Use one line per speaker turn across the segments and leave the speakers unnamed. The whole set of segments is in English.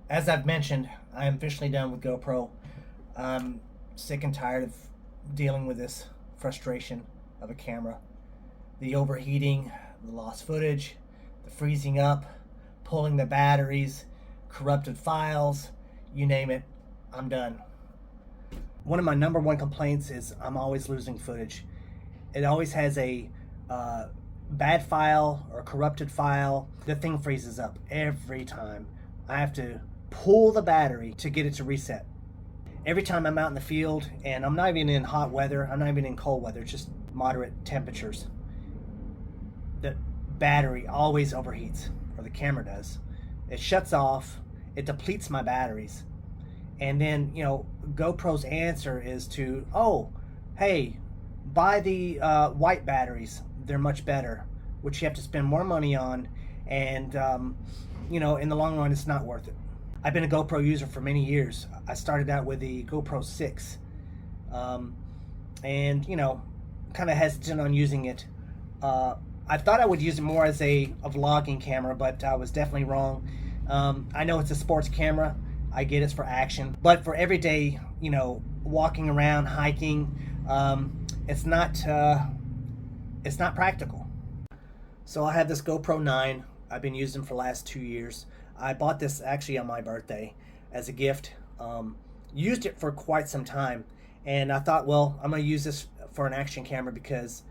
As I've mentioned, I am officially done with GoPro. I'm sick and tired of dealing with this frustration of a camera. The overheating, the lost footage, the freezing up, pulling the batteries, corrupted files, you name it, I'm done. One of my number one complaints is I'm always losing footage. It always has a bad file or corrupted file. The thing freezes up every time. I have to pull the battery to get it to reset. Every time I'm out in the field, and I'm not even in hot weather, I'm not even in cold weather, just moderate temperatures, the battery always overheats, or the camera does. It shuts off, it depletes my batteries. And then, GoPro's answer is to, oh, hey, buy the white batteries. They're much better, which you have to spend more money on. And, in the long run, it's not worth it. I've been a GoPro user for many years. I started out with the GoPro 6. And, kind of hesitant on using it. I thought I would use it more as a vlogging camera, but I was definitely wrong. I know it's a sports camera. I get it's for action, but for everyday, walking around, hiking, it's not practical. So I have this GoPro 9. I've been using for the last 2 years. I bought this actually on my birthday as a gift. Used it for quite some time, and I thought, well, I'm going to use this for an action camera because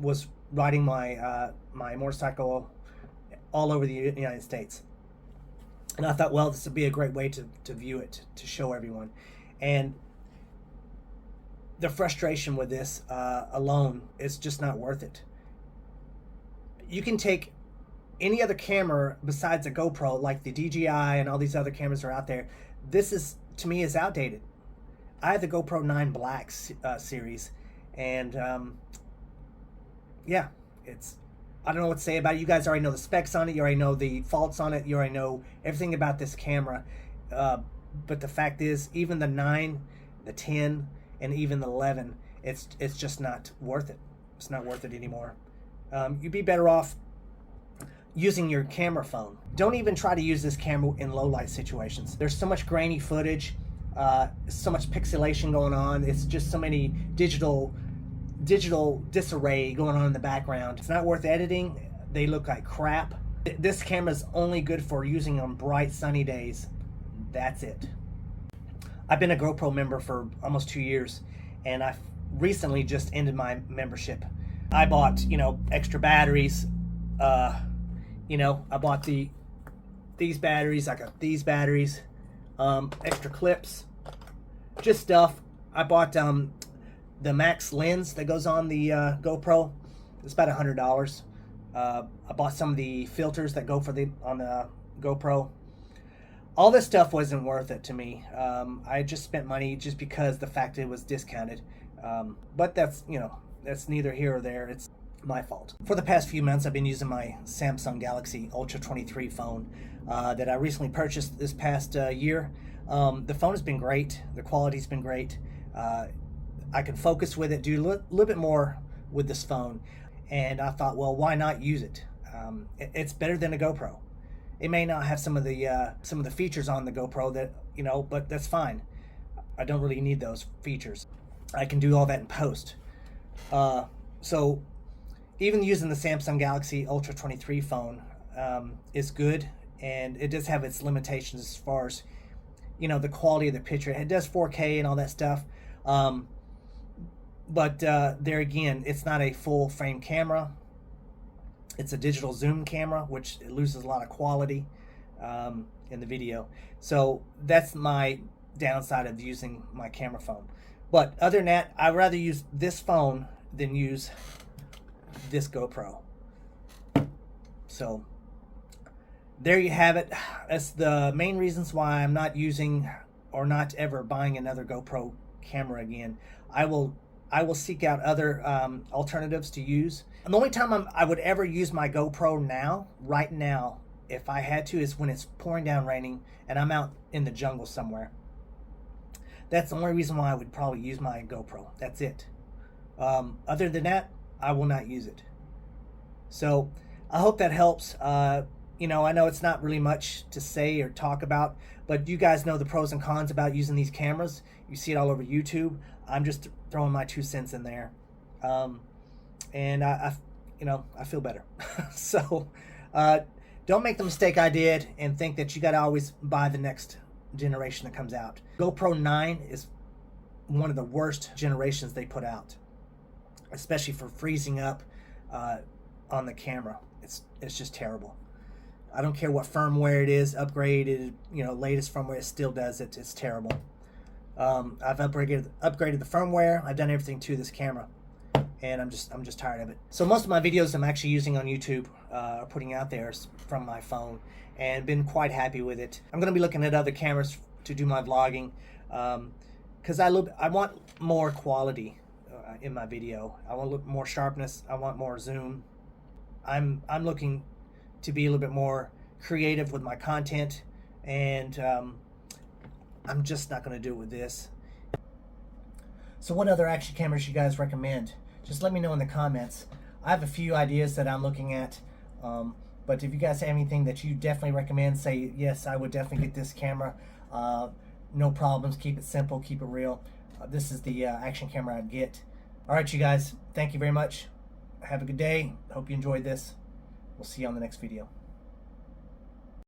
was riding my my motorcycle all over the United States. And I thought, well, this would be a great way to view it, to show everyone. And the frustration with this alone is just not worth it. You can take any other camera besides a GoPro, like the DJI and all these other cameras are out there. This is, to me, is outdated. I have the GoPro 9 Black series, and yeah, I don't know what to say about it. You guys already know the specs on it. You already know the faults on it. You already know everything about this camera. But the fact is, even the 9, the 10, and even the 11, it's just not worth it. It's not worth it anymore. You'd be better off using your camera phone. Don't even try to use this camera in low light situations. There's so much grainy footage, so much pixelation going on. It's just so many digital disarray going on in the background. It's not worth editing. They look like crap. This camera is only good for using on bright sunny days. That's it. I've been a GoPro member for almost 2 years, and I've recently just ended my membership. I bought extra batteries. I bought these batteries. I got these batteries, extra clips, just stuff. I bought the max lens that goes on the GoPro. It's about $100. I bought some of the filters that go on the GoPro. All this stuff wasn't worth it to me. I just spent money just because the fact it was discounted. But that's neither here or there. It's my fault. For the past few months, I've been using my Samsung Galaxy Ultra 23 phone that I recently purchased this past year. The phone has been great. The quality's been great. I can focus with it, do a little bit more with this phone, and I thought, well, why not use it? It's better than a GoPro. It may not have some of the features on the GoPro that but that's fine. I don't really need those features. I can do all that in post. So even using the Samsung Galaxy Ultra 23 phone is good, and it does have its limitations as far as the quality of the picture. It does 4K and all that stuff. But there again, it's not a full frame camera. It's a digital zoom camera, which loses a lot of quality in the video. So that's my downside of using my camera phone. But other than that, I'd rather use this phone than use this GoPro. So there you have it. That's the main reasons why I'm not using or not ever buying another GoPro camera again. I will seek out other alternatives to use. And the only time I would ever use my GoPro right now, if I had to, is when it's pouring down raining and I'm out in the jungle somewhere. That's the only reason why I would probably use my GoPro. That's it. Other than that, I will not use it. So I hope that helps. I know it's not really much to say or talk about, but you guys know the pros and cons about using these cameras. You see it all over YouTube. I'm just throwing my 2 cents in there. And I feel better. So don't make the mistake I did and think that you got to always buy the next generation that comes out. GoPro 9 is one of the worst generations they put out, especially for freezing up on the camera. It's just terrible. I don't care what firmware it is, upgraded, latest firmware, it still does it. It's terrible. I've upgraded the firmware. I've done everything to this camera, and I'm just tired of it. So most of my videos I'm actually using on YouTube, putting out there from my phone, and been quite happy with it. I'm going to be looking at other cameras to do my vlogging, because I want more quality in my video. I want more sharpness. I want more zoom. I'm looking to be a little bit more creative with my content, and I'm just not going to do it with this. So what other action cameras you guys recommend? Just let me know in the comments. I have a few ideas that I'm looking at, but if you guys have anything that you definitely recommend, say yes, I would definitely get this camera. No problems. Keep it simple. Keep it real. This is the action camera I'd get. All right, you guys. Thank you very much. Have a good day. Hope you enjoyed this. We'll see you on the next video.